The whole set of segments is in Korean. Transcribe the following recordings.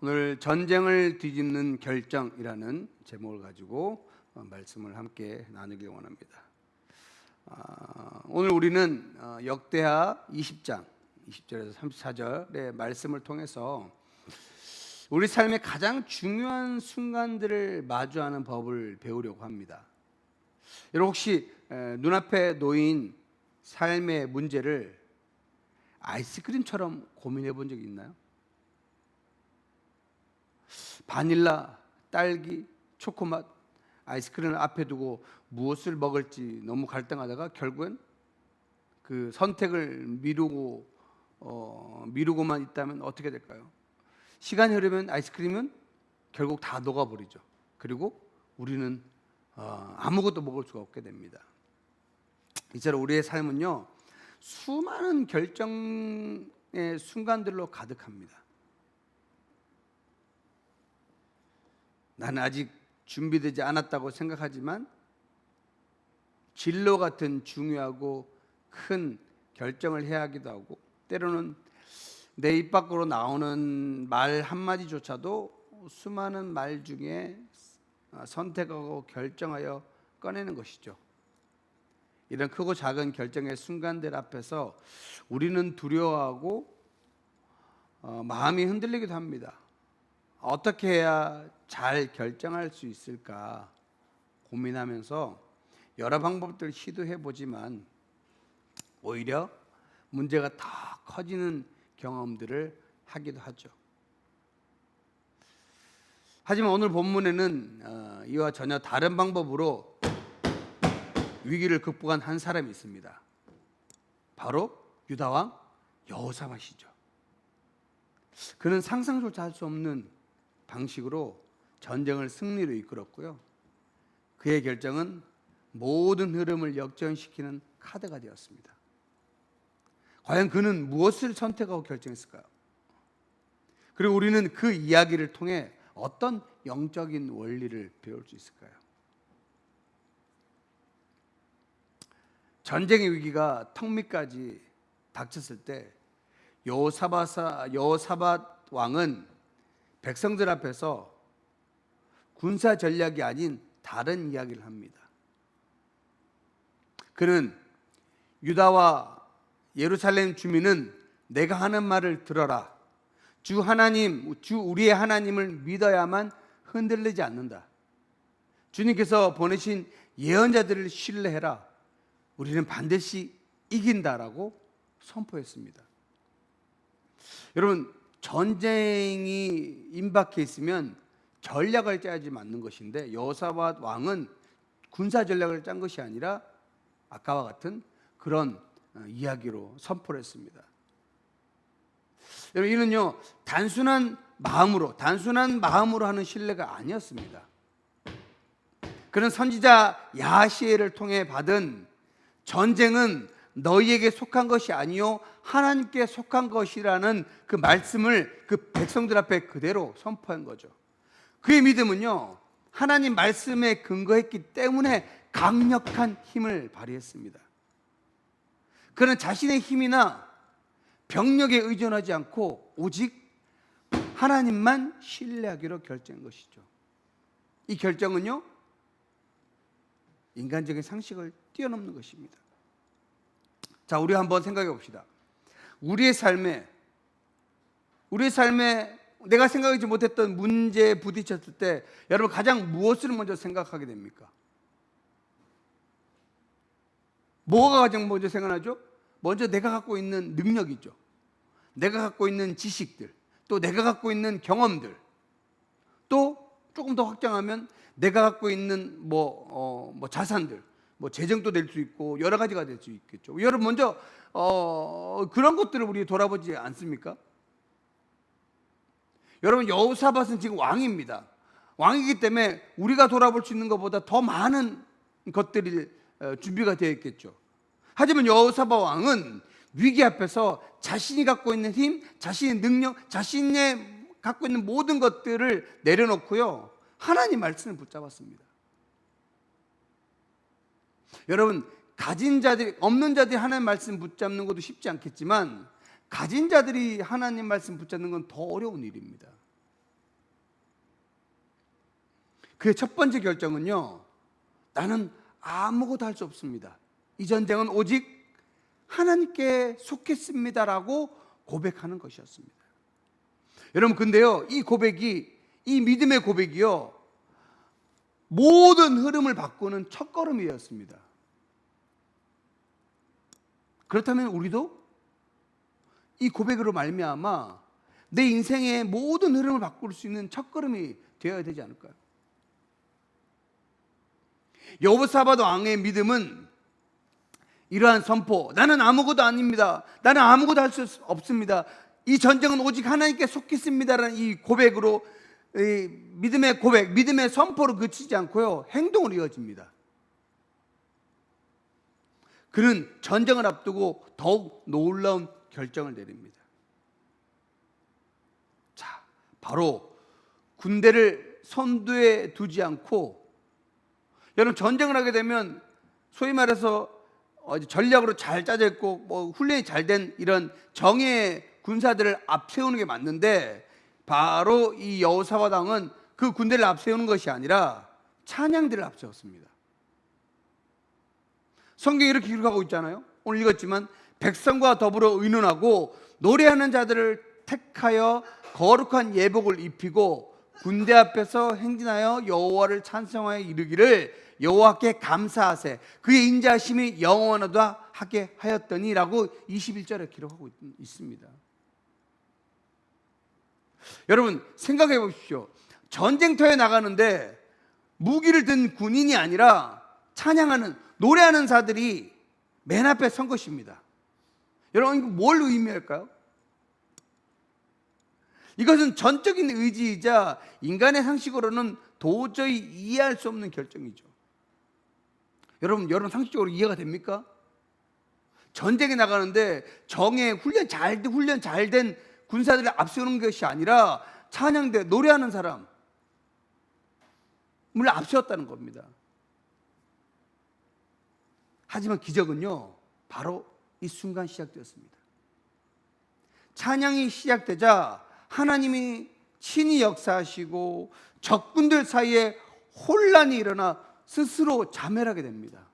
오늘 전쟁을 뒤집는 결정이라는 제목을 가지고 말씀을 함께 나누길 원합니다. 오늘 우리는 역대하 20장 20절에서 34절의 말씀을 통해서 우리 삶의 가장 중요한 순간들을 마주하는 법을 배우려고 합니다. 여러분 혹시 눈앞에 놓인 삶의 문제를 아이스크림처럼 고민해 본 적이 있나요? 바닐라, 딸기, 초코맛, 아이스크림을 앞에 두고 무엇을 먹을지 너무 갈등하다가 결국엔 그 선택을 미루고만 있다면 어떻게 될까요? 시간이 흐르면 아이스크림은 결국 다 녹아버리죠. 그리고 우리는 아무것도 먹을 수가 없게 됩니다. 이처럼 우리의 삶은요, 수많은 결정의 순간들로 가득합니다. 나는 아직 준비되지 않았다고 생각하지만 진로 같은 중요하고 큰 결정을 해야 하기도 하고, 때로는 내 입 밖으로 나오는 말 한마디조차도 수많은 말 중에 선택하고 결정하여 꺼내는 것이죠. 이런 크고 작은 결정의 순간들 앞에서 우리는 두려워하고 마음이 흔들리기도 합니다. 어떻게 해야 잘 결정할 수 있을까 고민하면서 여러 방법들을 시도해 보지만 오히려 문제가 더 커지는 경험들을 하기도 하죠. 하지만 오늘 본문에는 이와 전혀 다른 방법으로 위기를 극복한 한 사람이 있습니다. 바로 유다왕 여호사밧이죠. 그는 상상조차 할 수 없는 방식으로 전쟁을 승리로 이끌었고요. 그의 결정은 모든 흐름을 역전시키는 카드가 되었습니다. 과연 그는 무엇을 선택하고 결정했을까요? 그리고 우리는 그 이야기를 통해 어떤 영적인 원리를 배울 수 있을까요? 전쟁의 위기가 턱 밑까지 닥쳤을 때 여호사밧 왕은 백성들 앞에서 군사 전략이 아닌 다른 이야기를 합니다. 그는 유다와 예루살렘 주민은 내가 하는 말을 들어라. 주 우리의 하나님을 믿어야만 흔들리지 않는다. 주님께서 보내신 예언자들을 신뢰해라. 우리는 반드시 이긴다라고 선포했습니다. 여러분, 전쟁이 임박해 있으면 전략을 짜야지 맞는 것인데 여호사밧 왕은 군사 전략을 짠 것이 아니라 아까와 같은 그런 이야기로 선포를 했습니다. 여러분, 이는요 단순한 마음으로 하는 신뢰가 아니었습니다. 그는 선지자 야시엘을 통해 받은 전쟁은 너희에게 속한 것이 아니요 하나님께 속한 것이라는 그 말씀을 그 백성들 앞에 그대로 선포한 거죠. 그의 믿음은요 하나님 말씀에 근거했기 때문에 강력한 힘을 발휘했습니다. 그는 자신의 힘이나 병력에 의존하지 않고 오직 하나님만 신뢰하기로 결정한 것이죠. 이 결정은요 인간적인 상식을 뛰어넘는 것입니다. 자, 우리 한번 생각해 봅시다. 우리의 삶에 내가 생각하지 못했던 문제에 부딪혔을 때 여러분 가장 무엇을 먼저 생각하게 됩니까? 뭐가 가장 먼저 생각나죠? 먼저 내가 갖고 있는 능력이죠. 내가 갖고 있는 지식들, 또 내가 갖고 있는 경험들, 또 조금 더 확장하면 내가 갖고 있는 자산들, 재정도 될 수 있고 여러 가지가 될 수 있겠죠. 여러분 먼저 그런 것들을 우리 돌아보지 않습니까? 여러분 여호사밧은 지금 왕입니다. 왕이기 때문에 우리가 돌아볼 수 있는 것보다 더 많은 것들이 준비가 되어 있겠죠. 하지만 여호사밧 왕은 위기 앞에서 자신이 갖고 있는 힘, 자신의 능력, 자신의 갖고 있는 모든 것들을 내려놓고요 하나님 말씀을 붙잡았습니다. 여러분 가진 자들이 없는 자들이 하나님 말씀 붙잡는 것도 쉽지 않겠지만 가진 자들이 하나님 말씀 붙잡는 건 더 어려운 일입니다. 그의 첫 번째 결정은요, 나는 아무것도 할 수 없습니다. 이 전쟁은 오직 하나님께 속했습니다라고 고백하는 것이었습니다. 여러분, 근데요, 이 고백이, 이 믿음의 고백이요, 모든 흐름을 바꾸는 첫걸음이었습니다. 그렇다면 우리도 이 고백으로 말미암아 내 인생의 모든 흐름을 바꿀 수 있는 첫걸음이 되어야 되지 않을까요? 여호사밧 왕의 믿음은 이러한 선포, 나는 아무것도 아닙니다, 나는 아무것도 할 수 없습니다, 이 전쟁은 오직 하나님께 속했습니다라는 이 고백으로, 이 믿음의 고백, 믿음의 선포로 그치지 않고요, 행동으로 이어집니다. 그는 전쟁을 앞두고 더욱 놀라운 결정을 내립니다. 자, 바로 군대를 선두에 두지 않고, 여러분, 전쟁을 하게 되면 소위 말해서 전략으로 잘 짜져 있고 훈련이 잘 된 이런 정예 군사들을 앞세우는 게 맞는데, 바로 이 여호사밧 왕은 그 군대를 앞세우는 것이 아니라 찬양들을 앞세웠습니다. 성경이 이렇게 기록하고 있잖아요. 오늘 읽었지만, 백성과 더불어 의논하고 노래하는 자들을 택하여 거룩한 예복을 입히고 군대 앞에서 행진하여 여호와를 찬송하여 이르기를 여호와께 감사하세, 그의 인자하심이 영원하다 하게 하였더니라고 21절에 기록하고 있습니다. 여러분, 생각해 보십시오. 전쟁터에 나가는데 무기를 든 군인이 아니라 찬양하는, 노래하는 자들이 맨 앞에 선 것입니다. 여러분, 이거 뭘 의미할까요? 이것은 전적인 의지이자 인간의 상식으로는 도저히 이해할 수 없는 결정이죠. 여러분 상식적으로 이해가 됩니까? 전쟁에 나가는데 정예 훈련 잘 된 군사들을 앞세우는 것이 아니라 찬양대, 노래하는 사람을 앞세웠다는 겁니다. 하지만 기적은요, 바로 이 순간 시작되었습니다. 찬양이 시작되자 하나님이 친히 역사하시고 적군들 사이에 혼란이 일어나 스스로 자멸하게 됩니다.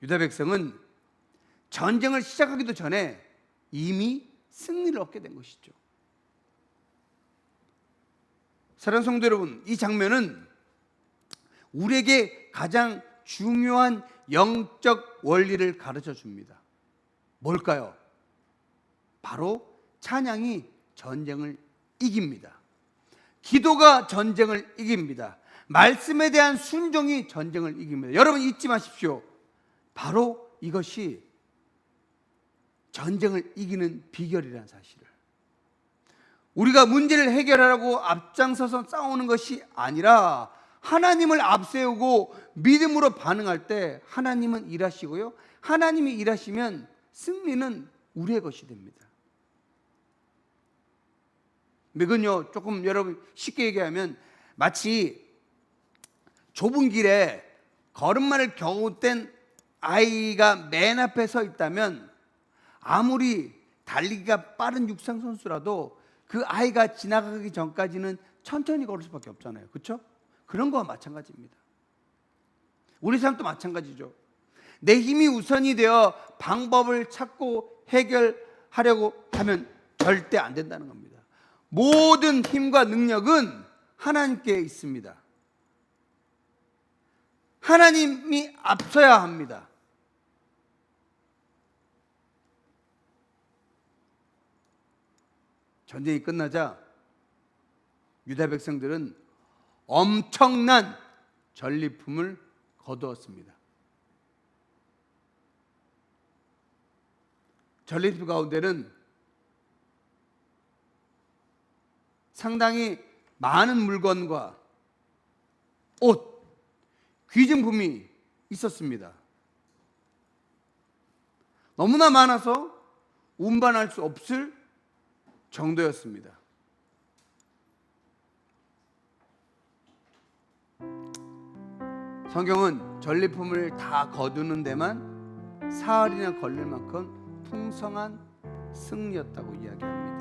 유다 백성은 전쟁을 시작하기도 전에 이미 승리를 얻게 된 것이죠. 사랑하는 성도 여러분, 이 장면은 우리에게 가장 중요한 영적 원리를 가르쳐 줍니다. 뭘까요? 바로 찬양이 전쟁을 이깁니다. 기도가 전쟁을 이깁니다. 말씀에 대한 순종이 전쟁을 이깁니다. 여러분, 잊지 마십시오. 바로 이것이 전쟁을 이기는 비결이라는 사실을. 우리가 문제를 해결하라고 앞장서서 싸우는 것이 아니라 하나님을 앞세우고 믿음으로 반응할 때 하나님은 일하시고요, 하나님이 일하시면 승리는 우리의 것이 됩니다. 이건요, 조금 여러분 쉽게 얘기하면 마치 좁은 길에 걸음마를 겨우 뗀 아이가 맨 앞에 서 있다면 아무리 달리기가 빠른 육상 선수라도 그 아이가 지나가기 전까지는 천천히 걸을 수밖에 없잖아요. 그렇죠? 그런 거와 마찬가지입니다. 우리 삶도 마찬가지죠. 내 힘이 우선이 되어 방법을 찾고 해결하려고 하면 절대 안 된다는 겁니다. 모든 힘과 능력은 하나님께 있습니다. 하나님이 앞서야 합니다. 전쟁이 끝나자 유다 백성들은 엄청난 전리품을 거두었습니다. 전리품 가운데는 상당히 많은 물건과 옷, 귀중품이 있었습니다. 너무나 많아서 운반할 수 없을 정도였습니다. 성경은 전리품을 다 거두는 데만 사흘이나 걸릴 만큼 풍성한 승리였다고 이야기합니다.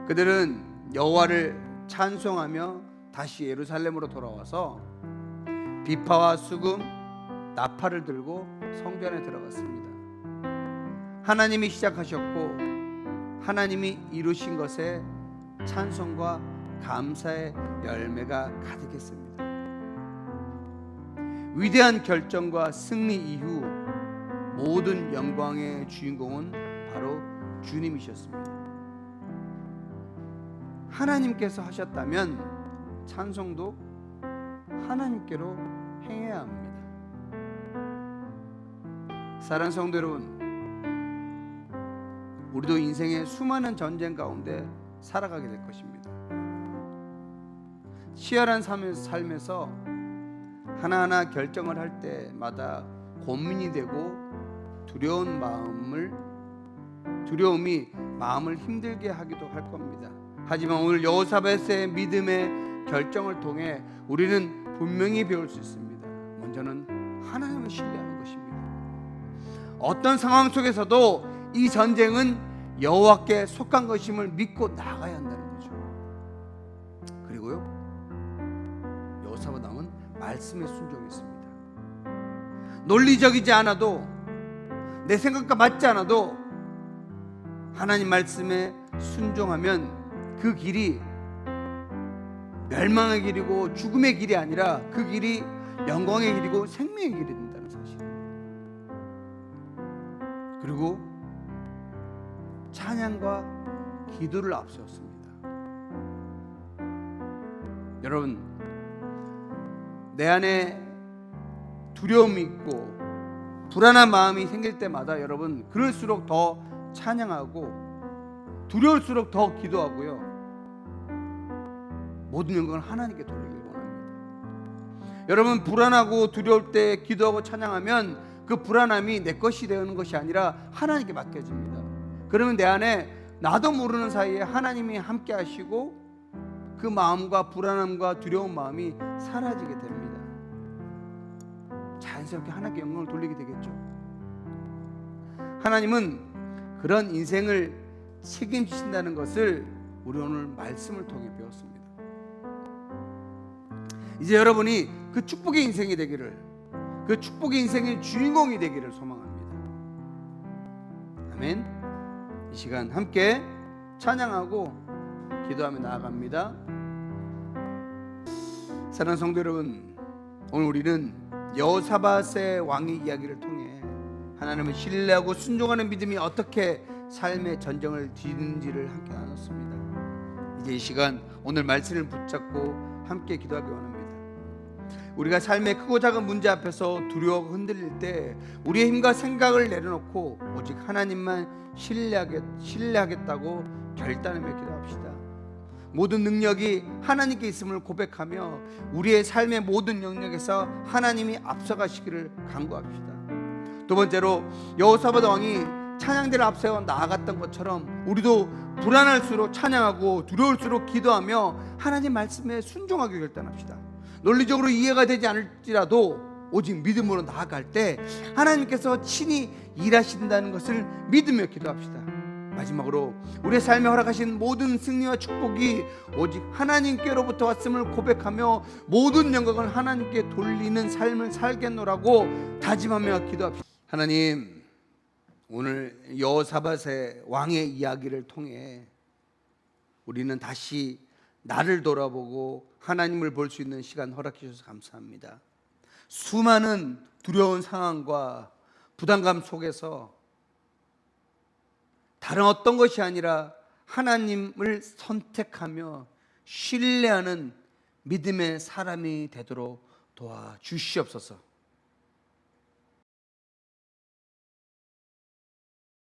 그들은 여호와를 찬송하며 다시 예루살렘으로 돌아와서 비파와 수금, 나팔을 들고 성전에 들어갔습니다. 하나님이 시작하셨고 하나님이 이루신 것에 찬송과 감사의 열매가 가득했습니다. 위대한 결정과 승리 이후 모든 영광의 주인공은 바로 주님이셨습니다. 하나님께서 하셨다면 찬송도 하나님께로 행해야 합니다. 사랑하는 성도 여러분, 우리도 인생의 수많은 전쟁 가운데 살아가게 될 것입니다. 치열한 삶에서 하나하나 결정을 할 때마다 고민이 되고 두려움이 마음을 힘들게 하기도 할 겁니다. 하지만 오늘 여호사밧의 믿음의 결정을 통해 우리는 분명히 배울 수 있습니다. 먼저는 하나님을 신뢰하는 것입니다. 어떤 상황 속에서도 이 전쟁은 여호와께 속한 것임을 믿고 나아가야 한다는 거죠. 그리고요, 여호사밧 왕은 말씀에 순종했습니다. 논리적이지 않아도, 내 생각과 맞지 않아도 하나님 말씀에 순종하면 그 길이 멸망의 길이고 죽음의 길이 아니라 그 길이 영광의 길이고 생명의 길이 된다는 사실. 그리고 찬양과 기도를 앞세웠습니다. 여러분, 내 안에 두려움이 있고 불안한 마음이 생길 때마다 여러분, 그럴수록 더 찬양하고 두려울수록 더 기도하고요, 모든 영광을 하나님께 돌리길 원합니다. 여러분, 불안하고 두려울 때 기도하고 찬양하면 그 불안함이 내 것이 되는 것이 아니라 하나님께 맡겨집니다. 그러면 내 안에 나도 모르는 사이에 하나님이 함께 하시고 그 마음과 불안함과 두려운 마음이 사라지게 됩니다. 자연스럽게 하나님께 영광을 돌리게 되겠죠. 하나님은 그런 인생을 책임지신다는 것을 우리 오늘 말씀을 통해 배웠습니다. 이제 여러분이 그 축복의 인생이 되기를, 그 축복의 인생의 주인공이 되기를 소망합니다. 아멘. 이 시간 함께 찬양하고 기도하며 나아갑니다. 사랑하는 성도 여러분, 오늘 우리는 여호사밧의 왕의 이야기를 통해 하나님을 신뢰하고 순종하는 믿음이 어떻게 삶의 전쟁을 뒤는지를 함께 나눴습니다. 이제 이 시간 오늘 말씀을 붙잡고 함께 기도하기 원합니다. 우리가 삶의 크고 작은 문제 앞에서 두려워하고 흔들릴 때 우리의 힘과 생각을 내려놓고 오직 하나님만 신뢰하겠다고 결단하며 기도합시다. 모든 능력이 하나님께 있음을 고백하며 우리의 삶의 모든 영역에서 하나님이 앞서가시기를 간구합시다. 두 번째로, 여호사밧 왕이 찬양대를 앞세워 나아갔던 것처럼 우리도 불안할수록 찬양하고 두려울수록 기도하며 하나님 말씀에 순종하기 결단합시다. 논리적으로 이해가 되지 않을지라도 오직 믿음으로 나아갈 때 하나님께서 친히 일하신다는 것을 믿으며 기도합시다. 마지막으로, 우리의 삶에 허락하신 모든 승리와 축복이 오직 하나님께로부터 왔음을 고백하며 모든 영광을 하나님께 돌리는 삶을 살겠노라고 다짐하며 기도합시다. 하나님, 오늘 여호사밧의 왕의 이야기를 통해 우리는 다시 나를 돌아보고 하나님을 볼 수 있는 시간 허락해 주셔서 감사합니다. 수많은 두려운 상황과 부담감 속에서 다른 어떤 것이 아니라 하나님을 선택하며 신뢰하는 믿음의 사람이 되도록 도와주시옵소서.